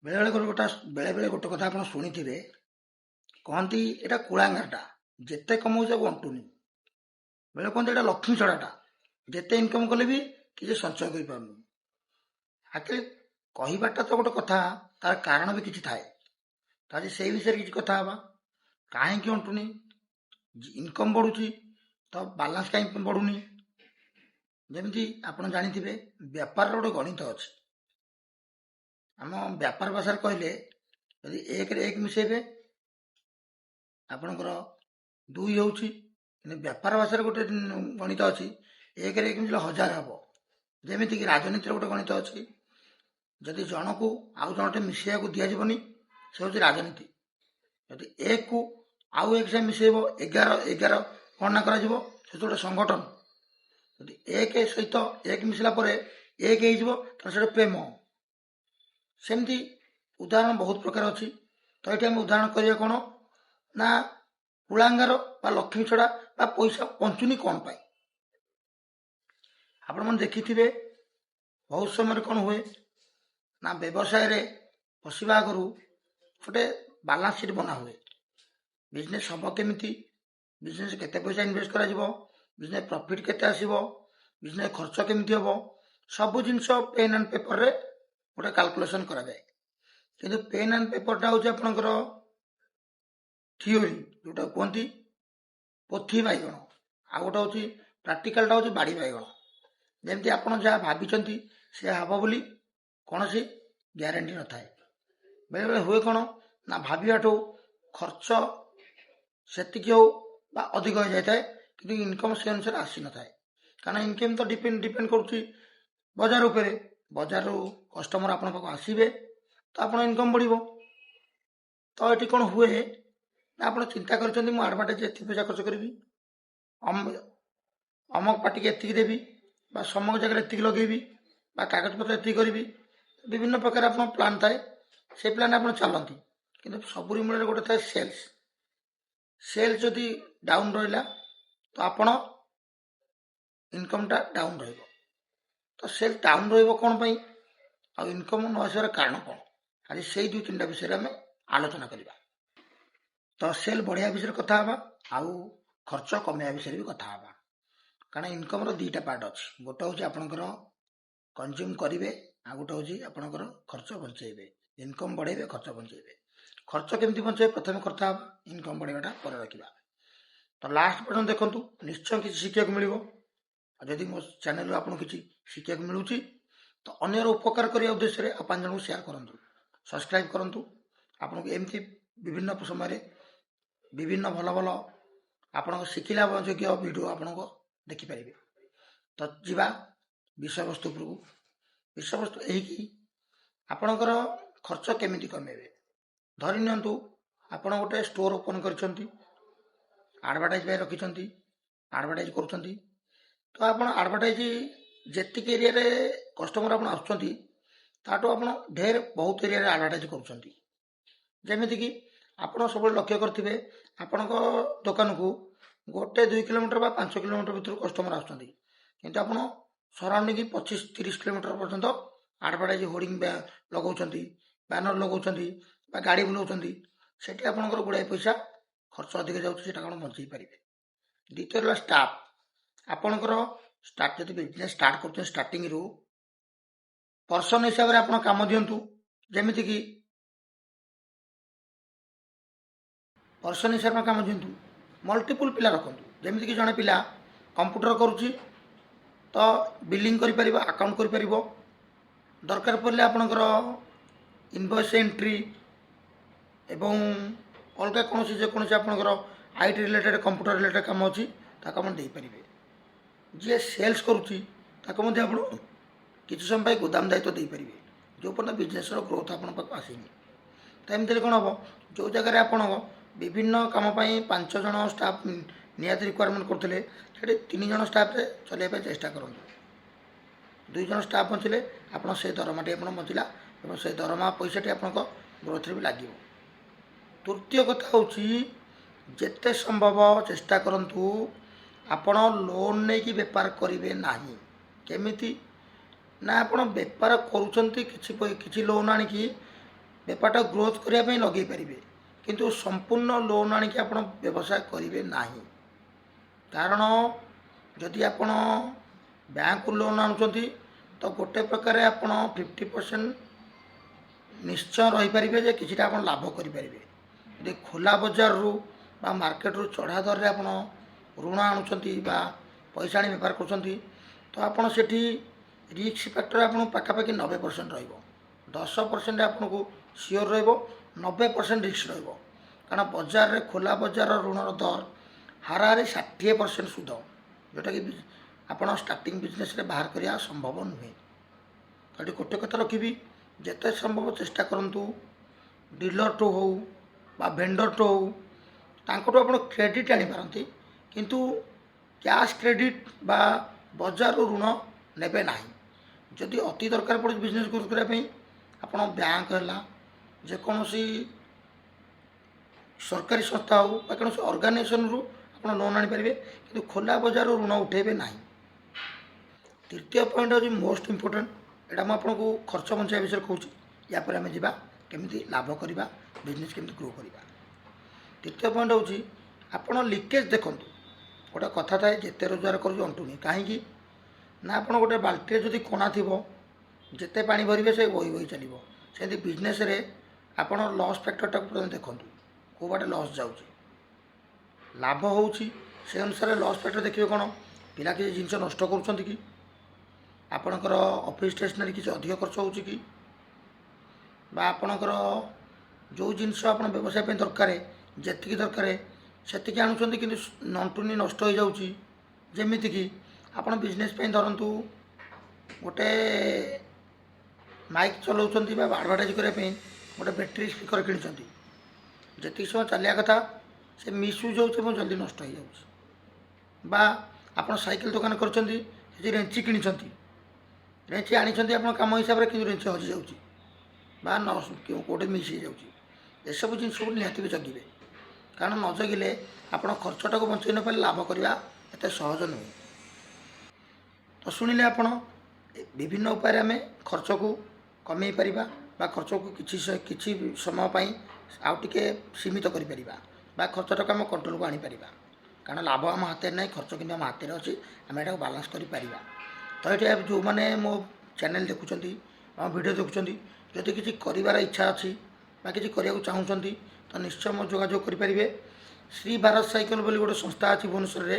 ବେଳେ ବେଳେ ଗୋଟେ କଥା ଆପଣ ଶୁଣିଥିବେ, କହନ୍ତି ଏଇଟା କୁଳାଙ୍ଗାରଟା, ଯେତେ କମଉଛ ଅଣ୍ଟୁନି। ବେଳେ କହନ୍ତି ଏଇଟା ଲକ୍ଷ୍ମୀ ଛଡ଼ାଟା, ଯେତେ ଇନକମ୍ କଲେ ବି କିଛି ସଞ୍ଚୟ କରିପାରୁନି। ଆକ୍ଚୁଆଲି କହିବାଟା ତ ଗୋଟେ କଥା, ତାର କାରଣ ବି କିଛି ଥାଏ। ତ ଆଜି ସେଇ ବିଷୟରେ କିଛି କଥା ହେବା। କାହିଁକି ଅଣ୍ଟୁନି? ଇନକମ୍ ବଢୁଛି ତ ବାଲାନ୍ସ କାହିଁକି ବଢୁନି? ଯେମିତି ଆପଣ ଜାଣିଥିବେ, ବେପାରର ଗୋଟେ ଗଣିତ ଅଛି। ଆମ ବ୍ୟାପାର ଭାଷାରେ କହିଲେ, ଯଦି ଏକରେ ଏକ ମିଶେଇବେ ଆପଣଙ୍କର 2 ହେଉଛି। କିନ୍ତୁ ବେପାର ଭାଷାରେ ଗୋଟେ ଗଣିତ ଅଛି, ଏକରେ ଏକ ମିଶିଲେ 1000 ହେବ। ଯେମିତିକି ରାଜନୀତିର ଗୋଟେ ଗଣିତ ଅଛି, ଯଦି ଜଣକୁ ଆଉ ଜଣଟେ ମିଶେଇବାକୁ ଦିଆଯିବନି, ସେ ହେଉଛି ରାଜନୀତି। ଯଦି ଏକକୁ ଆଉ ଏକ ସାଙ୍ଗେ ମିଶେଇବ, 11 ଗଣନା କରାଯିବ, ସେ ଗୋଟେ ସଂଗଠନ। ଯଦି ଏକ ସହିତ ଏକ ମିଶିଲା ପରେ ଏକ ହେଇଯିବ, ତାହେଲେ ସେଟା ପ୍ରେମ। ସେମିତି ଉଦାହରଣ ବହୁତ ପ୍ରକାର ଅଛି। ତ ଏଠି ଆମେ ଉଦାହରଣ କରିବା କ'ଣ ନା, କୁଳାଙ୍ଗାର ବା ଲକ୍ଷ୍ମୀ ଛଡ଼ା ବା ପଇସା ପଞ୍ଚୁନି କ'ଣ ପାଇଁ? ଆପଣମାନେ ଦେଖିଥିବେ, ବହୁତ ସମୟରେ କ'ଣ ହୁଏ ନା, ବ୍ୟବସାୟରେ ପଶିବା ଆଗରୁ ଗୋଟେ ବାଲାନ୍ସ ସିଟ୍ ବନା ହୁଏ। ବିଜନେସ୍ ହେବ କେମିତି, ବିଜନେସ୍ କେତେ ପଇସା ଇନଭେଷ୍ଟ କରାଯିବ, ବିଜନେସ୍ ପ୍ରଫିଟ୍ କେତେ ଆସିବ, ବିଜନେସ୍ ଖର୍ଚ୍ଚ କେମିତି ହେବ, ସବୁ ଜିନିଷ ପେନ୍ ଆଣ୍ଡ ପେପରରେ ଗୋଟେ କାଲକୁଲେସନ୍ କରାଯାଏ। କିନ୍ତୁ ପେନ୍ ଆଣ୍ଡ ପେପରଟା ହେଉଛି ଆପଣଙ୍କର ଥିଓରି, ଯେଉଁଟା କୁହନ୍ତି ପୋଥି ବାଇଗଣ, ଆଉ ଗୋଟେ ହେଉଛି ପ୍ରାକ୍ଟିକାଲଟା ହେଉଛି ବାଡ଼ି ବାଇଗଣ। ଯେମିତି ଆପଣ ଯାହା ଭାବିଛନ୍ତି ସେୟା ହେବ ବୋଲି କୌଣସି ଗ୍ୟାରେଣ୍ଟି ନଥାଏ। ବେଳେବେଳେ ହୁଏ କ'ଣ ନା, ଭାବିବାଠୁ ଖର୍ଚ୍ଚ ସେତିକି ହଉ ବା ଅଧିକ ହୋଇଯାଇଥାଏ, କିନ୍ତୁ ଇନକମ୍ ସେ ଅନୁସାରେ ଆସିନଥାଏ। କାରଣ ଇନକମ୍ ତ ଡିପେଣ୍ଡ କରୁଛି ବଜାର ଉପରେ। ବଜାରରୁ କଷ୍ଟମର ଆପଣଙ୍କ ପାଖକୁ ଆସିବେ ତ ଆପଣ ଇନକମ୍ ବଢ଼ିବ। ତ ଏଠି କ'ଣ ହୁଏ ନା, ଆପଣ ଚିନ୍ତା କରିଛନ୍ତି ମୁଁ ଆଡ଼ଭାର୍ଟାଇଜ୍ ଏତିକି ପଇସା ଖର୍ଚ୍ଚ କରିବି, ଅମକ ପାର୍ଟିକି ଏତିକି ଦେବି, ବା ସମକ ଜାଗାରେ ଏତିକି ଲଗେଇବି, ବା କାଗଜପତ୍ର ଏତିକି କରିବି। ବିଭିନ୍ନ ପ୍ରକାର ଆପଣଙ୍କ ପ୍ଲାନ୍ ଥାଏ, ସେ ପ୍ଲାନ୍ ଆପଣ ଚାଲନ୍ତି। କିନ୍ତୁ ସବୁରି ମୂଳରେ ଗୋଟେ ଥାଏ ସେଲ୍ସ। ସେଲ୍ସ ଯଦି ଡାଉନ୍ ରହିଲା ତ ଆପଣ ଇନକମ୍ଟା ଡାଉନ୍ ରହିବ। ତ ସେଲ୍ ଡାଉନ୍ ରହିବ କ'ଣ ପାଇଁ, ଆଉ ଇନକମ୍ ନ ଆସିବାର କାରଣ କ'ଣ? ଆଜି ସେଇ 2-3ଟା ବିଷୟରେ ଆମେ ଆଲୋଚନା କରିବା। ତ ସେଲ୍ ବଢ଼ିବା ବିଷୟରେ କଥା ହେବା, ଆଉ ଖର୍ଚ୍ଚ କମେଇବା ବିଷୟରେ ବି କଥା ହେବା। କାରଣ ଇନକମ୍ର 2ଟା ପାର୍ଟ ଅଛି। ଗୋଟେ ହେଉଛି ଆପଣଙ୍କର କନଜ୍ୟୁମ୍ କରିବେ, ଆଉ ଗୋଟେ ହେଉଛି ଆପଣଙ୍କର ଖର୍ଚ୍ଚ ବଞ୍ଚେଇବେ। ଇନକମ୍ ବଢ଼େଇବେ, ଖର୍ଚ୍ଚ ବଞ୍ଚେଇବେ। ଖର୍ଚ୍ଚ କେମିତି ବଞ୍ଚେଇବେ ପ୍ରଥମେ କଥା ହେବା, ଇନକମ୍ ବଢ଼େଇବାଟା ପରେ ରଖିବା। ତ ଲାଷ୍ଟ ପର୍ଯ୍ୟନ୍ତ ଦେଖନ୍ତୁ, ନିଶ୍ଚୟ କିଛି ଶିଖିବାକୁ ମିଳିବ। ଆଉ ଯଦି ମୋ ଚ୍ୟାନେଲରୁ ଆପଣଙ୍କୁ କିଛି ଶିଖିବାକୁ ମିଳୁଛି ତ ଅନ୍ୟର ଉପକାର କରିବା ଉଦ୍ଦେଶ୍ୟରେ ଆଉ 5 ଜଣଙ୍କୁ ସେୟାର କରନ୍ତୁ, ସବସ୍କ୍ରାଇବ୍ କରନ୍ତୁ। ଆପଣଙ୍କୁ ଏମିତି ବିଭିନ୍ନ ସମୟରେ ବିଭିନ୍ନ ଭଲ ଭଲ ଆପଣଙ୍କ ଶିଖିଲା ଯୋଗ୍ୟ ଭିଡ଼ିଓ ଆପଣଙ୍କ ଦେଖିପାରିବେ। ତ ଯିବା ବିଷୟବସ୍ତୁ ଉପରକୁ। ବିଷୟବସ୍ତୁ ଏହିକି ଆପଣଙ୍କର ଖର୍ଚ୍ଚ କେମିତି କମେଇବେ। ଧରି ନିଅନ୍ତୁ ଆପଣ ଗୋଟେ ଷ୍ଟୋର ଓପନ୍ କରିଛନ୍ତି, ଆଡ଼ଭାର୍ଟାଇଜ୍ ପାଇଁ ରଖିଛନ୍ତି, ଆଡ଼ଭାର୍ଟାଇଜ୍ କରୁଛନ୍ତି। ତ ଆପଣ ଆଡ଼ଭାର୍ଟାଇଜ୍ ଯେତିକି ଏରିଆରେ କଷ୍ଟମର ଆପଣ ଆସୁଛନ୍ତି, ତାଠୁ ଆପଣ ବହୁତ ଏରିଆରେ ଆଡ଼ଭାର୍ଟାଇଜ୍ କରୁଛନ୍ତି। ଯେମିତିକି ଆପଣ ସବୁବେଳେ ଲକ୍ଷ୍ୟ କରିଥିବେ, ଆପଣଙ୍କ ଦୋକାନକୁ 1-2 କିଲୋମିଟର ବା 5 କିଲୋମିଟର ଭିତରୁ କଷ୍ଟମର ଆସୁଛନ୍ତି, କିନ୍ତୁ ଆପଣ ସରାଉଣ୍ଡିଂ 25-30 କିଲୋମିଟର ପର୍ଯ୍ୟନ୍ତ ଆଡ଼ଭାର୍ଟାଇଜ୍ ହୋର୍ଡିଂ ଲଗାଉଛନ୍ତି, ବ୍ୟାନର ଲଗାଉଛନ୍ତି ବା ଗାଡ଼ି ବୁଲାଉଛନ୍ତି। ସେଠି ଆପଣଙ୍କର ଗୁଡ଼ାଏ ପଇସା ଖର୍ଚ୍ଚ ଅଧିକ ଯାଉଛି, ସେଟା କ'ଣ ବଞ୍ଚେଇ ପାରିବେ। ଦ୍ୱିତୀୟ ହେଲା ଷ୍ଟାଫ୍। ଆପଣଙ୍କର ଯଦି ବିଜନେସ୍ ଷ୍ଟାର୍ଟ କରୁଛନ୍ତି, ଷ୍ଟାର୍ଟିଂରୁ ପର୍ସନ ହିସାବରେ ଆପଣ କାମ ଦିଅନ୍ତୁ। ଯେମିତିକି ପର୍ସନ ହିସାବରେ କାମ ଦିଅନ୍ତୁ, ମଲ୍ଟିପୁଲ୍ ପିଲା ରଖନ୍ତୁ। ଯେମିତିକି ଜଣେ ପିଲା କମ୍ପ୍ୟୁଟର କରୁଛି ତ ବିଲିଂ କରିପାରିବ, ଆକାଉଣ୍ଟ କରିପାରିବ। ଦରକାର ପଡ଼ିଲେ ଆପଣଙ୍କର ଇନଭଏସ୍ ଏଣ୍ଟ୍ରି ଏବଂ ଅଲଗା ଯେକୌଣସି ଆପଣଙ୍କର IT ରିଲେଟେଡ଼୍, କମ୍ପ୍ୟୁଟର ରିଲେଟେଡ଼୍ କାମ ଅଛି, ତାକୁ ଆପଣ ଦେଇପାରିବେ। ଯିଏ ସେଲ୍ସ କରୁଛି ତାକୁ ମଧ୍ୟ ଆପଣ କିଛି ସମୟ ପାଇଁ ଗୋଦାମ ଦାୟିତ୍ୱ ଦେଇପାରିବେ, ଯେଉଁ ପର୍ଯ୍ୟନ୍ତ ବିଜନେସ୍ର ଗ୍ରୋଥ୍ ଆପଣଙ୍କ ପାଖକୁ ଆସିନି। ତ ଏମିତିରେ କ'ଣ ହେବ, ଯେଉଁ ଜାଗାରେ ଆପଣ ବିଭିନ୍ନ କାମ ପାଇଁ 5 ଜଣ ଷ୍ଟାଫ୍ ନିହାତି ରିକ୍ୱାରମେଣ୍ଟ କରୁଥିଲେ, ସେଠି 3 ଜଣ ଷ୍ଟାଫ୍ରେ ଚଲାଇବା ପାଇଁ ଚେଷ୍ଟା କରନ୍ତୁ। 2 ଜଣ ଷ୍ଟାଫ୍ ବଞ୍ଚିଲେ ଆପଣ ସେଇ ଦରମାଟି ଆପଣ ବଞ୍ଚିଲା, ଏବଂ ସେଇ ଦରମା ପଇସାଟି ଆପଣଙ୍କ ଗ୍ରୋଥରେ ବି ଲାଗିବ। ତୃତୀୟ କଥା ହେଉଛି, ଯେତେ ସମ୍ଭବ ଚେଷ୍ଟା କରନ୍ତୁ ଆପଣ ଲୋନ୍ ନେଇକି ବେପାର କରିବେ ନାହିଁ। କେମିତି ନା, ଆପଣ ବେପାର କରୁଛନ୍ତି କିଛି ଲୋନ୍ ଆଣିକି ବେପାରଟା ଗ୍ରୋଥ୍ କରିବା ପାଇଁ ଲଗେଇ ପାରିବେ, କିନ୍ତୁ ସମ୍ପୂର୍ଣ୍ଣ ଲୋନ୍ ଆଣିକି ଆପଣ ବ୍ୟବସାୟ କରିବେ ନାହିଁ। କାରଣ ଯଦି ଆପଣ ବ୍ୟାଙ୍କରୁ ଲୋନ୍ ଆଣୁଛନ୍ତି ତ ଗୋଟେ ପ୍ରକାର ଆପଣ 50% ନିଶ୍ଚୟ ରହିପାରିବେ ଯେ କିଛିଟା ଆପଣ ଲାଭ କରିପାରିବେ। ଯଦି ଖୋଲା ବଜାରରୁ ବା ମାର୍କେଟରୁ ଚଢ଼ା ଦରରେ ଆପଣ ଋଣ ଆଣୁଛନ୍ତି ବା ପଇସା ଆଣି ବେପାର କରୁଛନ୍ତି ତ ଆପଣ ସେଠି ରିସ୍କ ଫ୍ୟାକ୍ଟର ଆପଣଙ୍କୁ ପାଖାପାଖି 90% ରହିବ। 10% ଆପଣଙ୍କୁ ସିଓର ରହିବ, 90% ରିସ୍କ ରହିବ। କାରଣ ବଜାରରେ ଖୋଲା ବଜାରର ଋଣର ଦର ହାରାହାରି 60% ସୁଧ, ଯେଉଁଟାକି ଆପଣ ଷ୍ଟାର୍ଟିଂ ବିଜନେସ୍ରେ ବାହାର କରିବା ସମ୍ଭବ ନୁହେଁ। ତ ଏଠି ଗୋଟେ କଥା ରଖିବି, ଯେତେ ସମ୍ଭବ ଚେଷ୍ଟା କରନ୍ତୁ ଡିଲରଠୁ ହେଉ ବା ଭେଣ୍ଡରଠୁ ହେଉ ତାଙ୍କଠୁ ଆପଣ କ୍ରେଡ଼ିଟ୍ ଆଣିପାରନ୍ତି, କିନ୍ତୁ କ୍ୟାସ୍ କ୍ରେଡ଼ିଟ୍ ବା ବଜାରରୁ ଋଣ ନେବେ ନାହିଁ। ଯଦି ଅତି ଦରକାର ପଡ଼ୁଛି ବିଜନେସ୍ ଗ୍ରୋଥ୍ କରିବା ପାଇଁ ଆପଣ ବ୍ୟାଙ୍କ ହେଲା, ଯେକୌଣସି ସରକାରୀ ସଂସ୍ଥା ହେଉ ବା କୌଣସି ଅର୍ଗାନାଇଜେସନରୁ ଆପଣ ଲୋନ୍ ଆଣିପାରିବେ, କିନ୍ତୁ ଖୋଲା ବଜାରରୁ ଋଣ ଉଠାଇବେ ନାହିଁ। ତୃତୀୟ ପଏଣ୍ଟ ହେଉଛି ମୋଷ୍ଟ ଇମ୍ପୋର୍ଟାଣ୍ଟ, ଏଇଟା ମୁଁ ଆପଣଙ୍କୁ ଖର୍ଚ୍ଚ ବଞ୍ଚାଇବା ବିଷୟରେ କହୁଛି। ୟା ପରେ ଆମେ ଯିବା କେମିତି ଲାଭ କରିବା, ବିଜନେସ୍ କେମିତି ଗ୍ରୋ କରିବା। ତୃତୀୟ ପଏଣ୍ଟ ହେଉଛି ଆପଣ ଲିକେଜ୍ ଦେଖନ୍ତୁ। ଗୋଟେ କଥା ଥାଏ, ଯେତେ ରୋଜଗାର କରୁଛୁ ଅଣ୍ଟୁନି। କାହିଁକି ନା ଆପଣ ଗୋଟେ ବାଲ୍ଟିରେ ଯଦି କଣା ଥିବ, ଯେତେ ପାଣି ଭରିବେ ସେ ବହି ବହି ଚାଲିବ। ସେମିତି ବିଜନେସ୍ରେ ଆପଣ ଲସ୍ ଫ୍ୟାକ୍ଟରଟାକୁ ପ୍ରଥମେ ଦେଖନ୍ତୁ, କେଉଁ ବାଟେ ଲସ୍ ଯାଉଛି, ଲାଭ ହେଉଛି, ସେ ଅନୁସାରେ ଲସ୍ ଫ୍ୟାକ୍ଟର ଦେଖିବେ। କ'ଣ ପିଲା କିଛି ଜିନିଷ ନଷ୍ଟ କରୁଛନ୍ତି କି, ଆପଣଙ୍କର ଅଫିସ୍ ଷ୍ଟେସନାରୀ କିଛି ଅଧିକ ଖର୍ଚ୍ଚ ହେଉଛି କି, ବା ଆପଣଙ୍କର ଯେଉଁ ଜିନିଷ ଆପଣ ବ୍ୟବସାୟ ପାଇଁ ଦରକାର ଯେତିକି ଦରକାର ସେତିକି ଆଣୁଛନ୍ତି କିନ୍ତୁ ନଣ୍ଟୁନି ନଷ୍ଟ ହୋଇଯାଉଛି। ଯେମିତିକି ଆପଣ ବିଜନେସ୍ ପାଇଁ ଧରନ୍ତୁ ଗୋଟେ ମାଇକ୍ ଚଲାଉଛନ୍ତି ବା ଆଡ଼ଭର୍ଟାଇଜ୍ କରିବା ପାଇଁ ଗୋଟେ ବ୍ୟାଟେରୀ ସ୍ପିକର କିଣିଛନ୍ତି, ଯେତିକି ସମୟ ଚାଲିବା କଥା ସେ ମିସ୍ୟୁଜ୍ ହେଉଛି ଏବଂ ଜଲ୍ଦି ନଷ୍ଟ ହୋଇଯାଉଛି। ବା ଆପଣ ସାଇକେଲ ଦୋକାନ କରିଛନ୍ତି, ସେଠି ରେଞ୍ଚି କିଣିଛନ୍ତି, ରେଞ୍ଚି ଆଣିଛନ୍ତି ଆପଣ କାମ ହିସାବରେ, କିନ୍ତୁ ରେଞ୍ଚି ହଜିଯାଉଛି ବା କେଉଁଠି ମିସ୍ ହେଇଯାଉଛି। ଏସବୁ ଜିନିଷକୁ ନିହାତି ବି ଜଗିବେ, କାରଣ ନ ଜଗିଲେ ଆପଣ ଖର୍ଚ୍ଚଟାକୁ ବଞ୍ଚେଇ ନପାରିଲେ ଲାଭ କରିବା ଏତେ ସହଜ ନୁହେଁ। ତ ଶୁଣିଲେ ଆପଣ ବିଭିନ୍ନ ଉପାୟରେ ଆମେ ଖର୍ଚ୍ଚକୁ କମେଇ ପାରିବା ବା ଖର୍ଚ୍ଚକୁ କିଛି ସମୟ ପାଇଁ ଆଉ ଟିକେ ସୀମିତ କରିପାରିବା ବା ଖର୍ଚ୍ଚଟାକୁ ଆମେ କଣ୍ଟ୍ରୋଲକୁ ଆଣିପାରିବା। କାରଣ ଲାଭ ଆମ ହାତରେ ନାହିଁ, ଖର୍ଚ୍ଚ କିନ୍ତୁ ଆମ ହାତରେ ଅଛି, ଆମେ ଏଟାକୁ ବାଲାନ୍ସ କରିପାରିବା। ତ ଏଠି ଯେଉଁମାନେ ମୋ ଚ୍ୟାନେଲ୍ ଦେଖୁଛନ୍ତି ବା ଭିଡ଼ିଓ ଦେଖୁଛନ୍ତି, ଯଦି କିଛି କରିବାର ଇଚ୍ଛା ଅଛି ବା କିଛି କରିବାକୁ ଚାହୁଁଛନ୍ତି ତ ନିଶ୍ଚୟ ମୋ ଯୋଗାଯୋଗ କରିପାରିବେ। ଶ୍ରୀ ଭାରତ ସାଇକେଲ ବୋଲି ଗୋଟେ ସଂସ୍ଥା ଅଛି ଭୁବନେଶ୍ୱରରେ,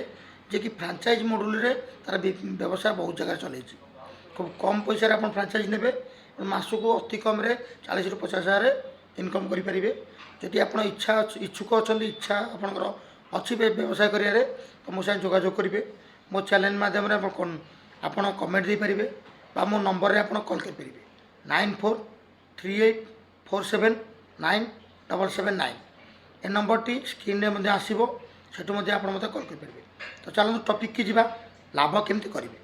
ଯିଏକି ଫ୍ରାଞ୍ଚାଇଜ୍ ମଡେଲରେ ତାର ବ୍ୟବସାୟ ବହୁତ ଜାଗାରେ ଚଲେଇଛି। খুব কম পয়সাରେ ଆପଣ ଫ୍ରାଞ୍ଚାଇଜ୍ ନେବେ, ମାସକୁ ଅତି କମ୍ରେ 40ରୁ 50 ହଜାର ଇନକମ୍ କରିପାରିବେ। ଯଦି ଆପଣ ଇଚ୍ଛୁକ ଅଛନ୍ତି, ଇଚ୍ଛା ଆପଣଙ୍କର ଅଛି ବ୍ୟବସାୟ କରିବାରେ, ତ ମୋ ସାଙ୍ଗେ ଯୋଗାଯୋଗ କରିବେ। ମୋ ଚ୍ୟାନେଲ୍ ମାଧ୍ୟମରେ ଆପଣ କମେଣ୍ଟ ଦେଇପାରିବେ ବା ମୋ ନମ୍ବରରେ ଆପଣ କଲ୍ କରିପାରିବେ 9438479779। ଏ ନମ୍ବରଟି ସ୍କ୍ରିନ୍ରେ ମଧ୍ୟ ଆସିବ, ସେଠୁ ମଧ୍ୟ ଆପଣ ମୋତେ କଲ୍ କରିପାରିବେ। ତ ଚାଲନ୍ତୁ ଟପିକ୍କି ଯିବା, ଲାଭ କେମିତି କରିବେ।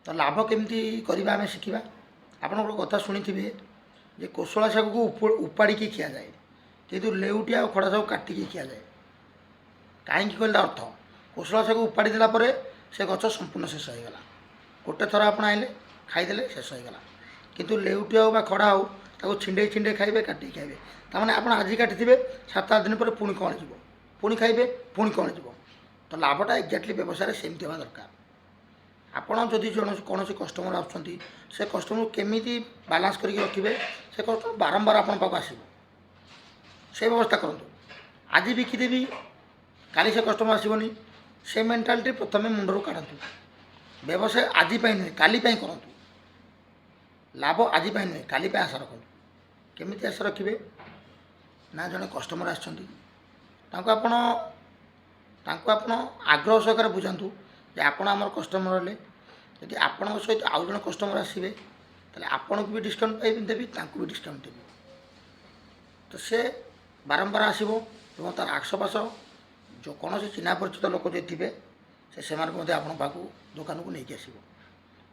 ତ ଲାଭ କେମିତି କରିବା ଆମେ ଶିଖିବା। ଆପଣ ଗୋଟେ କଥା ଶୁଣିଥିବେ ଯେ କୋଶଳା ଶାଗକୁ ଉପାଡ଼ିକି ଖିଆଯାଏ, କିନ୍ତୁ ଲେଉଟିଆ ଆଉ ଖଡ଼ା ଶାଗକୁ କାଟିକି ଖିଆଯାଏ। କାହିଁକି କହିଲେ ଅର୍ଥ, କୋଶଳା ଶାଗକୁ ଉପାଡ଼ି ଦେଲା ପରେ ସେ ଗଛ ସମ୍ପୂର୍ଣ୍ଣ ଶେଷ ହୋଇଗଲା, ଗୋଟେ ଥର ଆପଣ ଆଣିଲେ ଖାଇଦେଲେ ଶେଷ ହୋଇଗଲା। କିନ୍ତୁ ଲେଉଟିଆ ହେଉ ବା ଖଡ଼ା ହେଉ ତାକୁ ଛିଣ୍ଡେଇ ଛିଣ୍ଡେଇ ଖାଇବେ, କାଟିକି ଖାଇବେ। ତାମାନେ ଆପଣ ଆଜି କାଟିଥିବେ 7-8 ଦିନ ପରେ ପୁଣି କ'ଣ ଯିବ, ପୁଣି ଖାଇବେ, ପୁଣି କ'ଣ ଯିବ। ତ ଲାଭଟା ଏକ୍ଜାକ୍ଟଲି ବ୍ୟବସାୟରେ ସେମିତି ହେବା ଦରକାର। ଆପଣ ଯଦି କୌଣସି କଷ୍ଟମର ଆସୁଛନ୍ତି, ସେ କଷ୍ଟମରକୁ କେମିତି ବାଲାନ୍ସ କରିକି ରଖିବେ, ସେ କଷ୍ଟମର ବାରମ୍ବାର ଆପଣଙ୍କ ପାଖକୁ ଆସିବ, ସେ ବ୍ୟବସ୍ଥା କରନ୍ତୁ। ଆଜି ବିକିଦେବି, କାଲି ସେ କଷ୍ଟମର ଆସିବନି, ସେ ମେଣ୍ଟାଲିଟି ପ୍ରଥମେ ମୁଣ୍ଡରୁ କାଢ଼ନ୍ତୁ। ବ୍ୟବସାୟ ଆଜି ପାଇଁ ନୁହେଁ, କାଲି ପାଇଁ କରନ୍ତୁ। ଲାଭ ଆଜି ପାଇଁ ନୁହେଁ, କାଲି ପାଇଁ ଆଶା ରଖନ୍ତୁ। କେମିତି ଆଶା ରଖିବେ ନା, ଜଣେ କଷ୍ଟମର ଆସିଛନ୍ତି, ତାଙ୍କୁ ଆପଣ ଆଗ୍ରହ ସହକାରେ ବୁଝାନ୍ତୁ ଯେ ଆପଣ ଆମର କଷ୍ଟମର ହେଲେ, ଯଦି ଆପଣଙ୍କ ସହିତ ଆଉ ଜଣେ କଷ୍ଟମର ଆସିବେ ତାହେଲେ ଆପଣଙ୍କୁ ବି ଡିସକାଉଣ୍ଟ ଦେବି, ତାଙ୍କୁ ବି ଡିସକାଉଣ୍ଟ ଦେବି। ତ ସେ ବାରମ୍ବାର ଆସିବ ଏବଂ ତା'ର ଆଖପାଖ କୌଣସି ଚିହ୍ନା ପରିଚିତ ଲୋକ ଯଦି ଥିବେ ସେମାନଙ୍କୁ ମଧ୍ୟ ଆପଣଙ୍କ ପାଖକୁ ଦୋକାନକୁ ନେଇକି ଆସିବ।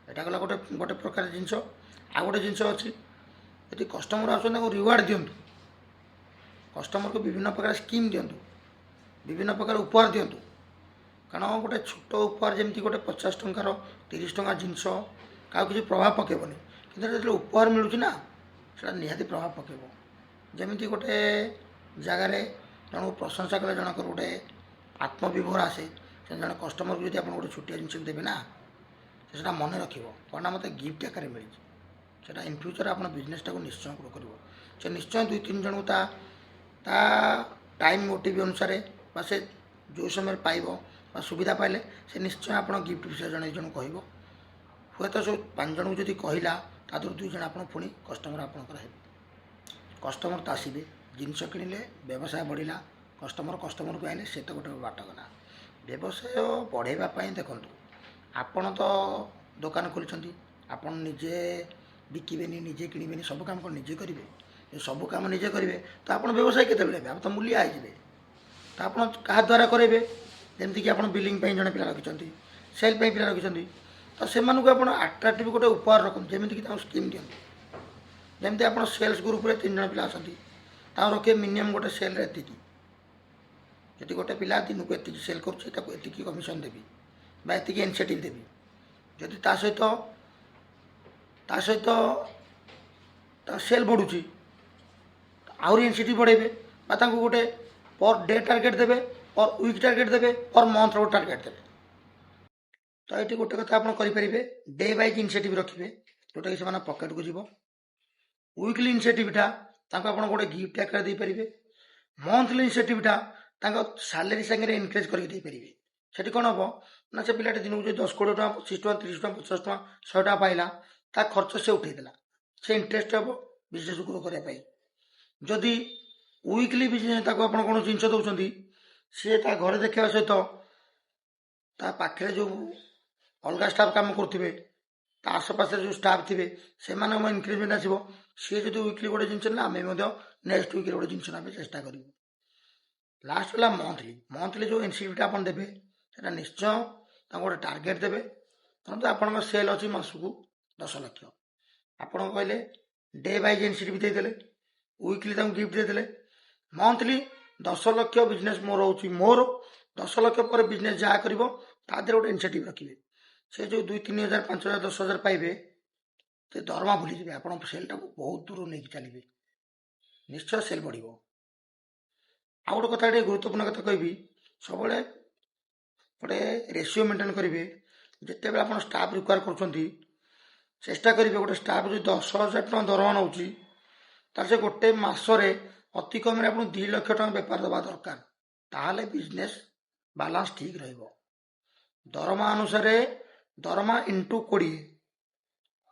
ଏଇଟା ଗଲା ଗୋଟେ ପ୍ରକାର ଜିନିଷ। ଆଉ ଗୋଟେ ଜିନିଷ ଅଛି, ଯଦି କଷ୍ଟମର ଆସୁଛନ୍ତି ତାଙ୍କୁ ରିୱାର୍ଡ଼ ଦିଅନ୍ତୁ। କଷ୍ଟମରକୁ ବିଭିନ୍ନ ପ୍ରକାର ସ୍କିମ୍ ଦିଅନ୍ତୁ, ବିଭିନ୍ନ ପ୍ରକାର ଉପହାର ଦିଅନ୍ତୁ। କାରଣ ଗୋଟେ ଛୋଟ ଉପହାର ଯେମିତି ଗୋଟେ 50 ଟଙ୍କାର 30 ଟଙ୍କା ଜିନିଷ କାହାକୁ କିଛି ପ୍ରଭାବ ପକାଇବନି, କିନ୍ତୁ ଯେତେବେଳେ ଉପହାର ମିଳୁଛି ନା, ସେଇଟା ନିହାତି ପ୍ରଭାବ ପକାଇବ। ଯେମିତି ଗୋଟେ ଜାଗାରେ ଜଣକୁ ପ୍ରଶଂସା କଲେ ଜଣଙ୍କର ଗୋଟେ ଆତ୍ମବିଭୋର ଆସେ, ସେ ଜଣେ କଷ୍ଟମରକୁ ଯଦି ଆପଣ ଗୋଟେ ଛୋଟିଆ ଜିନିଷ ଦେବେ ନା, ସେ ସେଇଟା ମନେ ରଖିବ, କ'ଣ ନା ମୋତେ ଗିଫ୍ଟ ଆକାରରେ ମିଳିଛି। ସେଇଟା ଇନ୍ ଫ୍ୟୁଚର୍ ଆପଣ ବିଜନେସ୍ଟାକୁ ନିଶ୍ଚୟ ଗ୍ରୋ କରିବ। ସେ ନିଶ୍ଚୟ 2-3 ଜଣଙ୍କୁ ତା ଟାଇମ୍ ମୋଟିଭ୍ ଅନୁସାରେ ବା ସେ ଯେଉଁ ସମୟରେ ପାଇବ ବା ସୁବିଧା ପାଇଲେ ସେ ନିଶ୍ଚୟ ଆପଣ ଗିଫ୍ଟ ବିଷୟରେ ଜଣେ ଜଣଙ୍କୁ କହିବ। ହୁଏତ ସେ 5 ଜଣଙ୍କୁ ଯଦି କହିଲା ତା ଦେହରୁ 2 ଜଣ ଆପଣ ପୁଣି କଷ୍ଟମର ଆପଣଙ୍କର ହେବେ। କଷ୍ଟମର ତ ଆସିବେ, ଜିନିଷ କିଣିଲେ ବ୍ୟବସାୟ ବଢ଼ିଲା, କଷ୍ଟମରକୁ ଆଇଲେ, ସେ ତ ଗୋଟେ ବାଟ ଗଲା। ବ୍ୟବସାୟ ବଢ଼ାଇବା ପାଇଁ ଦେଖନ୍ତୁ, ଆପଣ ତ ଦୋକାନ ଖୋଲିଛନ୍ତି, ଆପଣ ନିଜେ ବିକିବେନି, ନିଜେ କିଣିବେନି, ସବୁ କାମ କ'ଣ ନିଜେ କରିବେ? ଯଦି ସବୁ କାମ ନିଜେ କରିବେ ତ ଆପଣ ବ୍ୟବସାୟ କେତେବେଳେ ହେବେ? ଆପଣ ତ ମୂଲିଆ ହେଇଯିବେ। ତ ଆପଣ କାହା ଦ୍ୱାରା କରାଇବେ? ଯେମିତିକି ଆପଣ ବିଲିଂ ପାଇଁ ଜଣେ ପିଲା ରଖିଛନ୍ତି, ସେଲ୍ ପାଇଁ ପିଲା ରଖିଛନ୍ତି, ତ ସେମାନଙ୍କୁ ଆପଣ ଆଟ୍ରାକ୍ଟିଭ୍ ଗୋଟେ ଉପହାର ରଖନ୍ତୁ, ଯେମିତିକି ତାଙ୍କୁ ସ୍କିମ୍ ଦିଅନ୍ତୁ। ଯେମିତି ଆପଣ ସେଲ୍ସ ଗ୍ରୁପ୍ରେ 3 ଜଣ ପିଲା ଅଛନ୍ତି, ତାଙ୍କୁ ରଖିବେ ମିନିମମ୍ ଗୋଟେ ସେଲ୍ରେ ଏତିକି। ଯଦି ଗୋଟେ ପିଲା ଦିନକୁ ଏତିକି ସେଲ୍ କରୁଛି, ତାକୁ ଏତିକି କମିଶନ୍ ଦେବି ବା ଏତିକି ଇନିସିଏଟିଭ୍ ଦେବି। ଯଦି ତା ସହିତ ତା ସେଲ୍ ବଢ଼ୁଛି, ଆହୁରି ଇନିସିଏଟିଭ୍ ବଢ଼େଇବେ ବା ତାଙ୍କୁ ଗୋଟେ ପର୍ ଡେ ଟାର୍ଗେଟ୍ ଦେବେ, ପର୍ ୱିକ୍ ଟାର୍ଗେଟ୍ ଦେବେ, ପର୍ ମନ୍ଥର ଗୋଟେ ଟାର୍ଗେଟ୍ ଦେବେ। ତ ଏଠି ଗୋଟେ କଥା ଆପଣ କରିପାରିବେ, ଡେ ୱାଇଜ୍ ଇନିସିଏଟିଭ୍ ରଖିବେ, ଯେଉଁଟାକି ସେମାନେ ପକେଟକୁ ଯିବ। ୱିକ୍ଲି ଇନିସିଏଟିଭ୍ଟା ତାଙ୍କୁ ଆପଣ ଗୋଟେ ଗିଫ୍ଟ ଆକାରରେ ଦେଇପାରିବେ। ମନ୍ଥଲି ଇନିସିଏଟିଭ୍ଟା ତାଙ୍କ ସାଲେରୀ ସାଙ୍ଗରେ ଏନକ୍ରେଜ୍ କରିକି ଦେଇପାରିବେ। ସେଠି କ'ଣ ହେବ ନା, ସେ ପିଲାଟି ଦିନକୁ ଯଦି 10-20 ଟଙ୍କା, 25 ଟଙ୍କା, 30 ଟଙ୍କା, 50 ଟଙ୍କା, 100 ଟଙ୍କା ପାଇଲା, ତା ଖର୍ଚ୍ଚ ସେ ଉଠେଇଦେଲା, ସେ ଇଣ୍ଟରେଷ୍ଟ ହେବ ବିଜନେସ୍ ଗ୍ରୋ କରିବା ପାଇଁ। ଯଦି ୱିକ୍ଲି ବିଜନେସ୍ ତାକୁ ଆପଣ କୌଣସି ଜିନିଷ ଦେଉଛନ୍ତି, ସିଏ ତା ଘରେ ଦେଖିବା ସହିତ ତା ପାଖରେ ଯେଉଁ ଅଲଗା ଷ୍ଟାଫ୍ କାମ କରୁଥିବେ, ତା ଆଶପାଶରେ ଯେଉଁ ଷ୍ଟାଫ୍ ଥିବେ, ସେମାନଙ୍କ ଇନକ୍ରିଜମେଣ୍ଟ ଆସିବ। ସିଏ ଯଦି ୱିକ୍ଲି ଗୋଟେ ଜିନିଷ ନେଲା, ଆମେ ମଧ୍ୟ ନେକ୍ସଟ ୱିକ୍ରେ ଗୋଟେ ଜିନିଷ ନେବା ପାଇଁ ଚେଷ୍ଟା କରିବୁ। ଲାଷ୍ଟ ହେଲା ମନ୍ଥଲି ଯେଉଁ ଇନସିଏଟିଭ୍ଟା ଆପଣ ଦେବେ, ସେଇଟା ନିଶ୍ଚୟ ତାଙ୍କୁ ଗୋଟେ ଟାର୍ଗେଟ୍ ଦେବେ। ଧରନ୍ତୁ ଆପଣଙ୍କ ସେଲ୍ ଅଛି ମାସକୁ 10 ଲକ୍ଷ, ଆପଣ କହିଲେ ଡେ ୱାଇଜ୍ ଇନସିଏଟିଭ୍ ଦେଇଦେଲେ, ୱିକ୍ଲି ତାଙ୍କୁ ଗିଫ୍ଟ ଦେଇଦେଲେ, ମନ୍ଥଲି 10 ଲକ୍ଷ ବିଜନେସ୍ ମୋର ହେଉଛି, ମୋର 10 ଲକ୍ଷ ପରେ ବିଜନେସ୍ ଯାହା କରିବ ତା ଦେହରେ ଗୋଟେ ଇନସିଏଟିଭ୍ ରଖିବେ। ସେ ଯେଉଁ 2-3 ହଜାର, 5 ହଜାର, 10 ହଜାର ପାଇବେ, ସେ ଦରମା ଭୁଲିଯିବେ, ଆପଣ ସେଲ୍ଟାକୁ ବହୁତ ଦୂର ନେଇକି ଚାଲିବେ, ନିଶ୍ଚୟ ସେଲ୍ ବଢ଼ିବ। ଆଉ ଗୋଟେ କଥା, ଟିକେ ଗୁରୁତ୍ୱପୂର୍ଣ୍ଣ କଥା କହିବି, ସବୁବେଳେ ଗୋଟେ ରେସିଓ ମେଣ୍ଟେନ୍ କରିବେ। ଯେତେବେଳେ ଆପଣ ଷ୍ଟାଫ୍ ରିକ୍ୱାର କରୁଛନ୍ତି, ଚେଷ୍ଟା କରିବେ ଗୋଟେ ଷ୍ଟାଫ୍ ଯଦି 10,000 ଟଙ୍କା ଦରମା ନେଉଛି, ତାହେଲେ ସେ ଗୋଟେ ମାସରେ ଅତି କମ୍ରେ ଆପଣ 2 ଲକ୍ଷ ଟଙ୍କା ବେପାର ଦେବା ଦରକାର। ତାହେଲେ ବିଜନେସ୍ ବାଲାନ୍ସ ଠିକ୍ ରହିବ। ଦରମା ଅନୁସାରେ ଦରମା ଇଣ୍ଟୁ 20,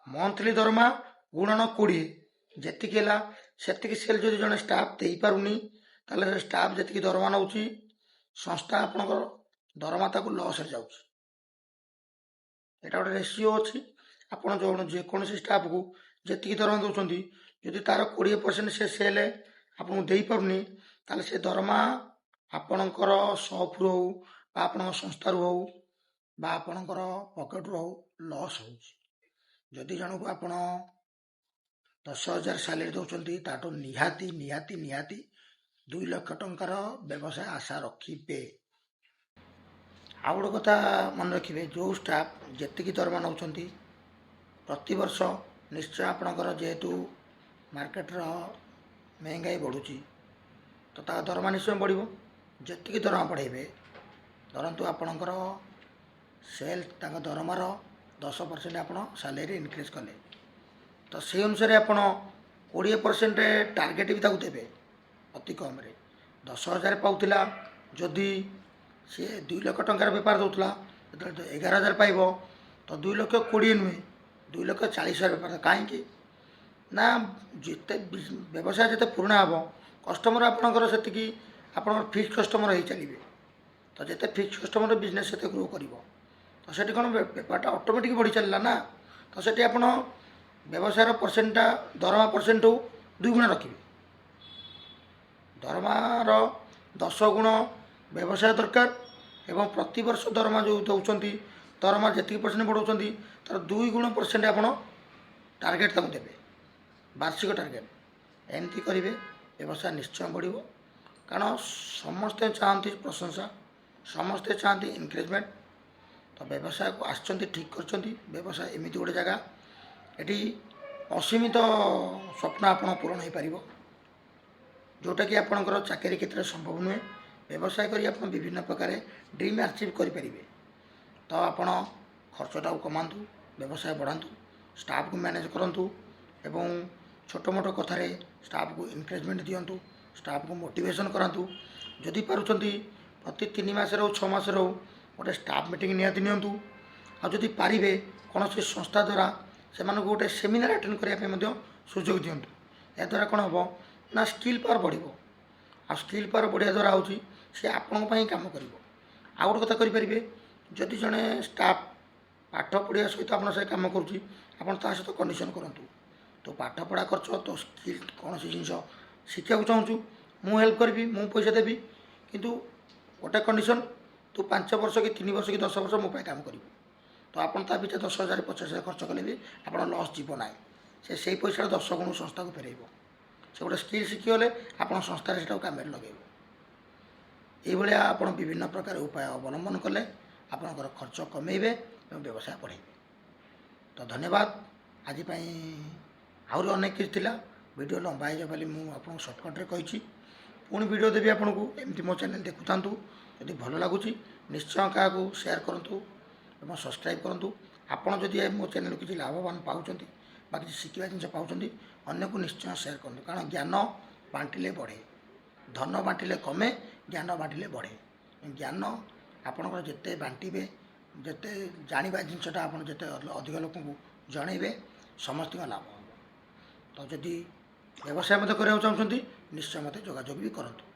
ମନ୍ଥଲି ଦରମା ଗୁଣନ 20, ଯେତିକି ହେଲା ସେତିକି ସେଲ୍ ଯଦି ଜଣେ ଷ୍ଟାଫ୍ ଦେଇପାରୁନି, ତାହେଲେ ସେ ଷ୍ଟାଫ୍ ଯେତିକି ଦରମା ନେଉଛି, ସଂସ୍ଥା ଆପଣଙ୍କର ଦରମା ତାକୁ ଲସ୍ରେ ଯାଉଛି। ଏଇଟା ଗୋଟେ ରେସିଓ ଅଛି। ଆପଣ ଯେକୌଣସି ଷ୍ଟାଫ୍କୁ ଯେତିକି ଦରମା ଦେଉଛନ୍ତି, ଯଦି ତାର 20% ସେ ସେଲ୍ ଆପଣଙ୍କୁ ଦେଇପାରୁନି, ତାହେଲେ ସେ ଦରମା ଆପଣଙ୍କର ସପ୍ରୁ ହେଉ ବା ଆପଣଙ୍କ ସଂସ୍ଥାରୁ ହେଉ ବା ଆପଣଙ୍କର ପକେଟରୁ ହେଉ ଲସ୍ ହେଉଛି। ଯଦି ଜଣକୁ ଆପଣ 10,000 ସାଲେରୀ ଦେଉଛନ୍ତି, ତାଠୁ ନିହାତି 2 ଲକ୍ଷ ଟଙ୍କାର ବ୍ୟବସାୟ ଆଶା ରଖିବେ। ଆଉ ଗୋଟେ କଥା ମନେ ରଖିବେ, ଯେଉଁ ଷ୍ଟାଫ୍ ଯେତିକି ଦରମା ନେଉଛନ୍ତି, ପ୍ରତିବର୍ଷ ନିଶ୍ଚୟ ଆପଣଙ୍କର ଯେହେତୁ ମାର୍କେଟର ମହଙ୍ଗାଇ ବଢ଼ୁଛି, ତ ତା ଦରମା ନିଶ୍ଚୟ ବଢ଼ିବ। ଯେତିକି ଦରମା ବଢ଼େଇବେ, ଧରନ୍ତୁ ଆପଣଙ୍କର ସେଲ୍ ତାଙ୍କ ଦରମାର 10% ଆପଣ ସାଲେରୀ ଇନକ୍ରିଜ୍ କଲେ, ତ ସେଇ ଅନୁସାରେ ଆପଣ 20% ଟାର୍ଗେଟ୍ ବି ତାକୁ ଦେବେ। ଅତି କମ୍ରେ 10,000 ପାଉଥିଲା, ଯଦି ସିଏ 2 ଲକ୍ଷ ଟଙ୍କାର ବେପାର ଦେଉଥିଲା, ଯେତେବେଳେ 11,000 ପାଇବ, ତ 2 ଲକ୍ଷ 20 ନୁହେଁ, 2 ଲକ୍ଷ 40,000 ବେପାର। କାହିଁକି ନା, ଯେତେ ବ୍ୟବସାୟ ଯେତେ ପୁରୁଣା ହେବ, କଷ୍ଟମର ଆପଣଙ୍କର ସେତିକି ଆପଣଙ୍କର ଫିକ୍ସ କଷ୍ଟମର ହେଇ ଚାଲିବେ। ତ ଯେତେ ଫିକ୍ସ କଷ୍ଟମର ବିଜନେସ୍ ସେତେ ଗ୍ରୋ କରିବ। ତ ସେଠି କ'ଣ ବେପାରଟା ଅଟୋମେଟିକ୍ ବଢ଼ି ଚାଲିଲା ନା। ତ ସେଠି ଆପଣ ବ୍ୟବସାୟର ପରସେଣ୍ଟଟା ଦରମା ପରସେଣ୍ଟରୁ 2 ଗୁଣ ରଖିବେ। ଦରମାର 10 ଗୁଣ ବ୍ୟବସାୟ ଦରକାର, ଏବଂ ପ୍ରତିବର୍ଷ ଦରମା ଯେଉଁ ଦେଉଛନ୍ତି, ଦରମା ଯେତିକି ପରସେଣ୍ଟ ବଢ଼ାଉଛନ୍ତି, ତାର 2 ଗୁଣ ପରସେଣ୍ଟ ଆପଣ ଟାର୍ଗେଟ୍ ତାଙ୍କୁ ଦେବେ, ବାର୍ଷିକ ଟାର୍ଗେଟ୍। ଏମିତି କରିବେ, ବ୍ୟବସାୟ ନିଶ୍ଚୟ ବଢ଼ିବ। କାରଣ ସମସ୍ତେ ଚାହାନ୍ତି ପ୍ରଶଂସା, ସମସ୍ତେ ଚାହାନ୍ତି ଇନକ୍ରେଜମେଣ୍ଟ। ତ ବ୍ୟବସାୟକୁ ଆସିଛନ୍ତି, ଠିକ୍ କରିଛନ୍ତି। ବ୍ୟବସାୟ ଏମିତି ଗୋଟେ ଜାଗା, ଏଠି ଅସୀମିତ ସ୍ୱପ୍ନ ଆପଣ ପୂରଣ ହୋଇପାରିବ। जोटाकि आपणकर चाकरी क्षेत्र में संभव नुहे व्यवसाय करी आप विभिन्न प्रकार ड्रीम अचीव करेंगे तो आपण खर्चटा कमातु व्यवसाय बढ़ातु स्टाफ को मैनेज करूँ एवं छोट मोट कथार स्टाफ को इनकरेजमेंट दिंतु स्टाफ को मोटिवेशन करातु जदि पार्टी प्रति 3 मास 6 मास गोटे स्टाफ मीटिंग निहाती नियंतु आदि पारे कौन से संस्था द्वारा से गोटे सेमिनार अटेंड करने सुजोग दिंतु याद्वारा कौन हम ना स्किल पावर बढ़ आ स्किल पावर बढ़िया द्वारा हूँ सी आपण कम कर आ गोटे कथा करेंगे जदि जड़े स्टाफ पाठ पढ़ा सहित आप कम कर सहित कंडीशन करूँ तो पाठ पढ़ा खर्च तो स्किल कौन सी जिन शिखा चाहूँ मु हेल्प करी मु पैसा देवी किंतु गोटे कंडीशन तू 5 वर्ष कि 3 वर्ष कि 10 वर्ष मो काम करू तो आपन ता पिछे 10,000 50,000 खर्च कले भी आप लॉस जीव ना से पैसा 10 गुण संस्था को फेरब से गोटे स्किल शिखिगले आप संस्था से कम लगे ये आप विभिन्न प्रकार उपाय अवलंबन कले आपंकर खर्च कमेबे और व्यवसाय बढ़ेबे। तो धन्यवाद आज आहरी अनेक किसी वीडियो लंबा हो मुझे सर्टकट्रे कही पुणी वीडियो देवी आपन को एमती मो चैनल देखुता यदि भल लगुच निश्चय क्या शेयर करूँ और सब्सक्राइब करूँ आपड़ जदि मो चैनल किसी लाभवान पाँच किसी शिखा जिन पाँच अन्य को निश्चय शेयर करूँ कारण ज्ञान बांटिले बढ़े धन बांटिले कमे ज्ञान बांटिले बढ़े ज्ञान आपणकर जिते बांटे जिते जाना जिनसा आप जिते अधिक लोक जनइबे समस्त लाभ हम तो जदि व्यवसाय मत करने चाहते निश्चय मत जोगाजोग भी करूँ।